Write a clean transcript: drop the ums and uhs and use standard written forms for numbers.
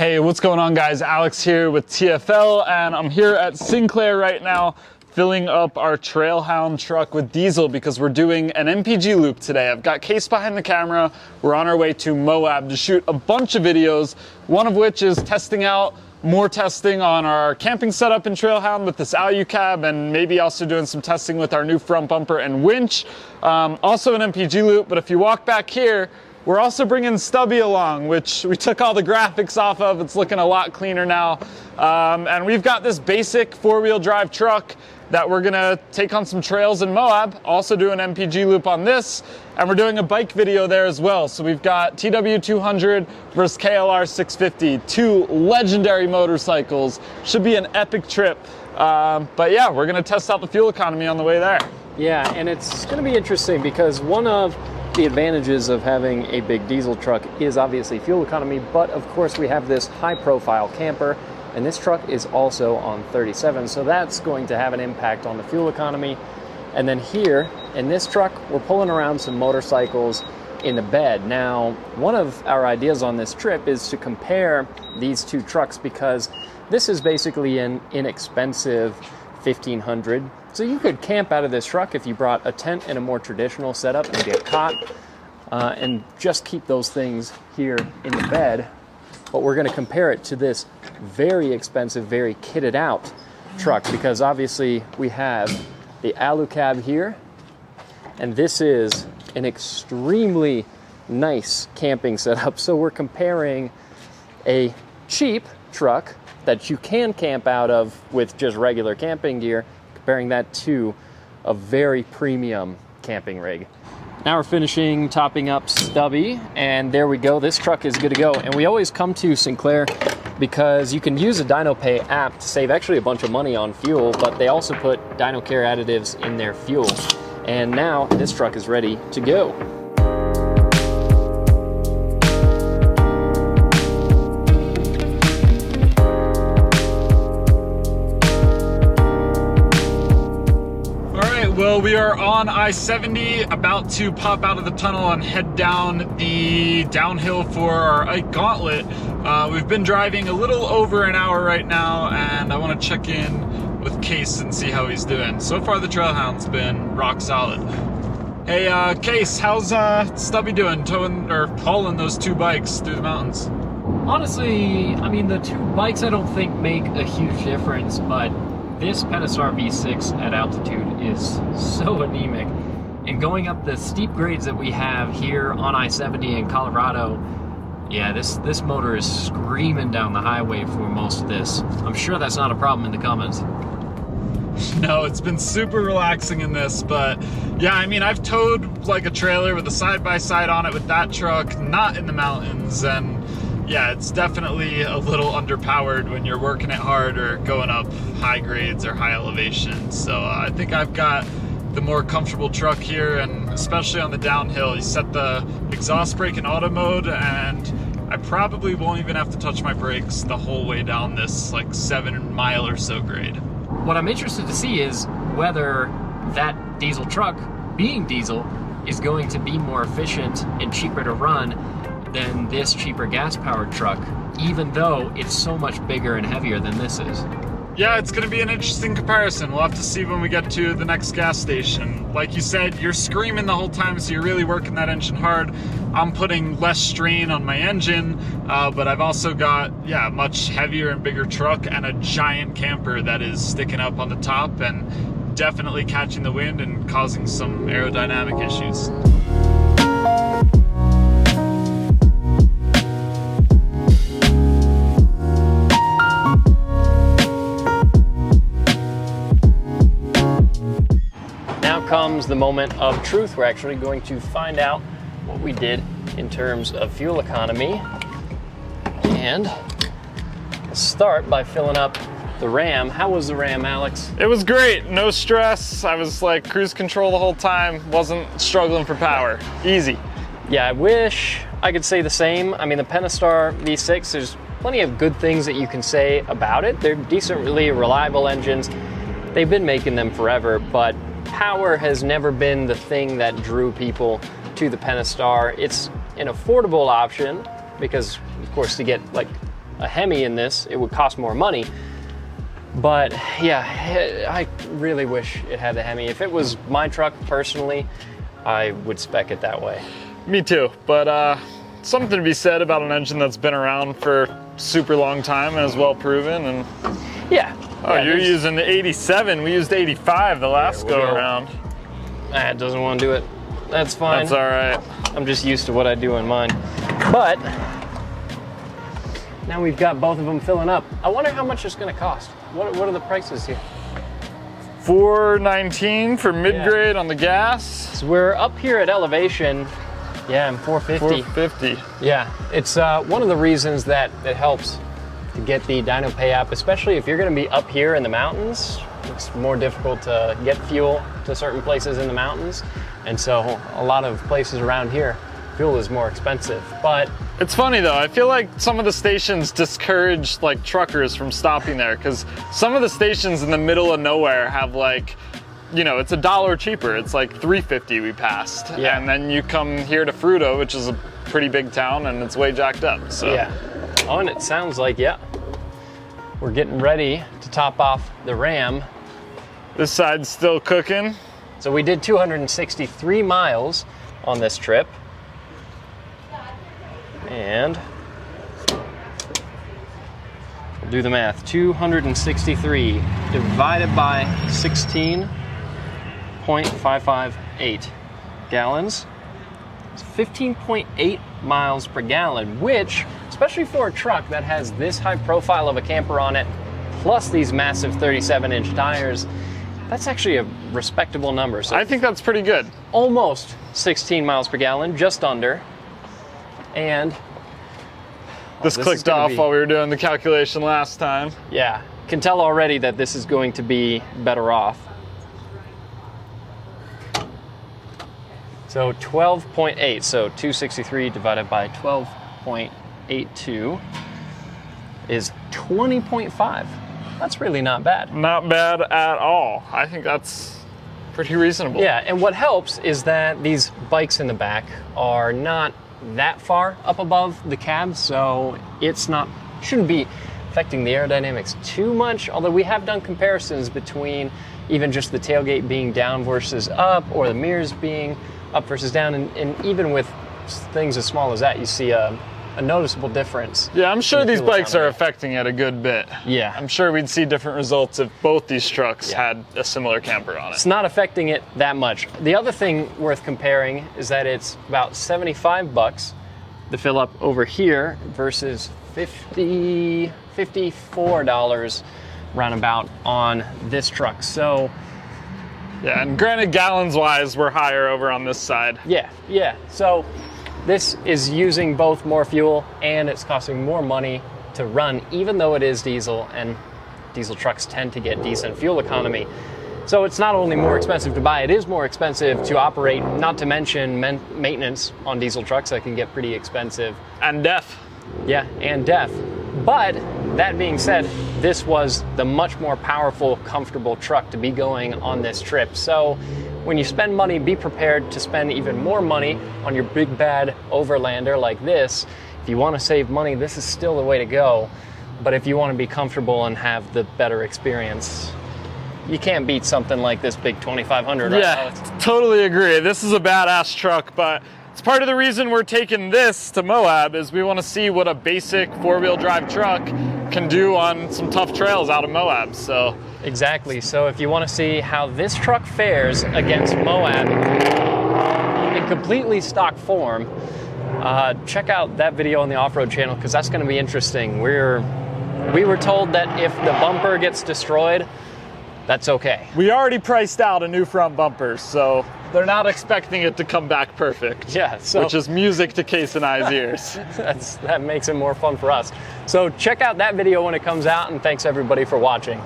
Hey, what's going on, guys? Alex here with TFL, and I'm here at Sinclair right now filling up our Trailhound truck with diesel because we're doing an MPG loop today. I've got Case behind the camera. We're on our way to Moab to shoot a bunch of videos, one of which is testing out more testing on our camping setup in Trailhound with this Alu cab, and maybe also doing some testing with our new front bumper and winch. Also an MPG loop, but if you walk back here, we're also bringing Stubby along, which we took all the graphics off of. It's looking a lot cleaner now. And we've got this basic four-wheel drive truck that we're gonna take on some trails in Moab, also do an MPG loop on this, and we're doing a bike video there as well. So we've got TW200 versus KLR 650, two legendary motorcycles. Should be an epic trip. But yeah, we're gonna test out the fuel economy on the way there. Yeah, and it's gonna be interesting because one of the advantages of having a big diesel truck is obviously fuel economy, but of course we have this high profile camper, and this truck is also on 37, so that's going to have an impact on the fuel economy. And then here in this truck, we're pulling around some motorcycles in the bed. Now, one of our ideas on this trip is to compare these two trucks because this is basically an inexpensive 1500. So you could camp out of this truck if you brought a tent and a more traditional setup, maybe a cot, and just keep those things here in the bed. But we're going to compare it to this very expensive, very kitted out truck because obviously we have the Alu cab here, and this is an extremely nice camping setup. So we're comparing a cheap truck that you can camp out of with just regular camping gear, comparing that to a very premium camping rig. Now we're finishing topping up Stubby, and there we go. This truck is good to go. And we always come to Sinclair because you can use a DynoPay app to save actually a bunch of money on fuel, but they also put DynoCare additives in their fuel. And now this truck is ready to go. Well, we are on I-70, about to pop out of the tunnel and head down the downhill for our Ike Gauntlet. We've been driving a little over an hour right now, and I want to check in with Case and see how he's doing. So far, the Trailhound's been rock solid. Hey, Case, how's Stubby doing, towing or hauling those two bikes through the mountains? Honestly, I mean, the two bikes I don't think make a huge difference, but this Pentastar V6 at altitude is so anemic, and going up the steep grades that we have here on I-70 in Colorado, yeah, this motor is screaming down the highway for most of this. I'm sure that's not a problem in the comments. No, it's been super relaxing in this, but yeah, I mean, I've towed like a trailer with a side-by-side on it with that truck, not in the mountains, and yeah, it's definitely a little underpowered when you're working it hard or going up high grades or high elevations. So I think I've got the more comfortable truck here, and especially on the downhill, you set the exhaust brake in auto mode, and I probably won't even have to touch my brakes the whole way down this like 7 mile or so grade. What I'm interested to see is whether that diesel truck, being diesel, is going to be more efficient and cheaper to run than this cheaper gas-powered truck, even though it's so much bigger and heavier than this is. Yeah, it's gonna be an interesting comparison. We'll have to see when we get to the next gas station. Like you said, you're screaming the whole time, so you're really working that engine hard. I'm putting less strain on my engine, but I've also got, yeah, a much heavier and bigger truck and a giant camper that is sticking up on the top and definitely catching the wind and causing some aerodynamic issues. Comes the moment of truth. We're actually going to find out what we did in terms of fuel economy, and let's start by filling up the Ram. How was the Ram, Alex? It was great, no stress. I was like cruise control the whole time, wasn't struggling for power. Easy. Yeah, I wish I could say the same. I mean, the Pentastar V6, there's plenty of good things that you can say about it. They're decently reliable engines. They've been making them forever, but power has never been the thing that drew people to the Pentastar. It's an affordable option because, of course, to get like a Hemi in this, it would cost more money. But yeah, I really wish it had the Hemi. If it was my truck personally, I would spec it that way. Me too, but something to be said about an engine that's been around for super long time and is well proven. And yeah. Oh, you're using the 87. We used 85 the last go around. It doesn't want to do it. That's fine. That's all right. I'm just used to what I do in mine. But now we've got both of them filling up. I wonder how much it's going to cost. What are the prices here? $419 for mid-grade on the gas. So we're up here at elevation. Yeah, I'm 450. 450. Yeah, it's one of the reasons that it helps to get the DynoPay app, especially if you're going to be up here in the mountains. It's more difficult to get fuel to certain places in the mountains, and so a lot of places around here, fuel is more expensive. But it's funny though, I feel like some of the stations discourage like truckers from stopping there, because some of the stations in the middle of nowhere have like, you know, it's $1 cheaper. It's like $3.50 we passed. Yeah. And then you come here to Fruto, which is a pretty big town, and it's way jacked up. So yeah. Oh, and it sounds like, yeah, we're getting ready to top off the Ram. This side's still cooking. So we did 263 miles on this trip. And we'll do the math. 263 divided by 16.558 gallons. It's 15.8 miles per gallon, which, especially for a truck that has this high profile of a camper on it, plus these massive 37-inch tires, that's actually a respectable number. So I think that's pretty good. Almost 16 miles per gallon, just under. And this clicked off while we were doing the calculation last time. Yeah, can tell already that this is going to be better off. So 12.8, so 263 divided by 12.82 is 20.5. That's really not bad. Not bad at all. I think that's pretty reasonable. Yeah, and what helps is that these bikes in the back are not that far up above the cab, so shouldn't be affecting the aerodynamics too much, although we have done comparisons between even just the tailgate being down versus up, or the mirrors being up versus down, and even with things as small as that, you see a noticeable difference. Yeah, I'm sure these bikes are affecting it a good bit. Yeah. I'm sure we'd see different results if both these trucks had a similar camper on it. It's not affecting it that much. The other thing worth comparing is that it's about $75 to fill up over here versus $54 roundabout on this truck. So yeah, and granted, gallons wise, we're higher over on this side. Yeah. So this is using both more fuel and it's costing more money to run, even though it is diesel, and diesel trucks tend to get decent fuel economy. So it's not only more expensive to buy, it is more expensive to operate, not to mention maintenance on diesel trucks that can get pretty expensive. And DEF. Yeah, and DEF. But that being said, this was the much more powerful, comfortable truck to be going on this trip. So when you spend money, be prepared to spend even more money on your big bad overlander like this. If you want to save money, this is still the way to go. But if you want to be comfortable and have the better experience, you can't beat something like this big 2500 right now. Yeah, totally agree. This is a badass truck, but it's part of the reason we're taking this to Moab is we want to see what a basic four-wheel drive truck can do on some tough trails out of Moab. So exactly. So if you want to see how this truck fares against Moab in completely stock form, check out that video on the off-road channel, because that's going to be interesting. We were told that if the bumper gets destroyed, that's okay. We already priced out a new front bumper, so they're not expecting it to come back perfect. Yeah, which is music to Case and I's ears. That makes it more fun for us. So check out that video when it comes out, and thanks everybody for watching.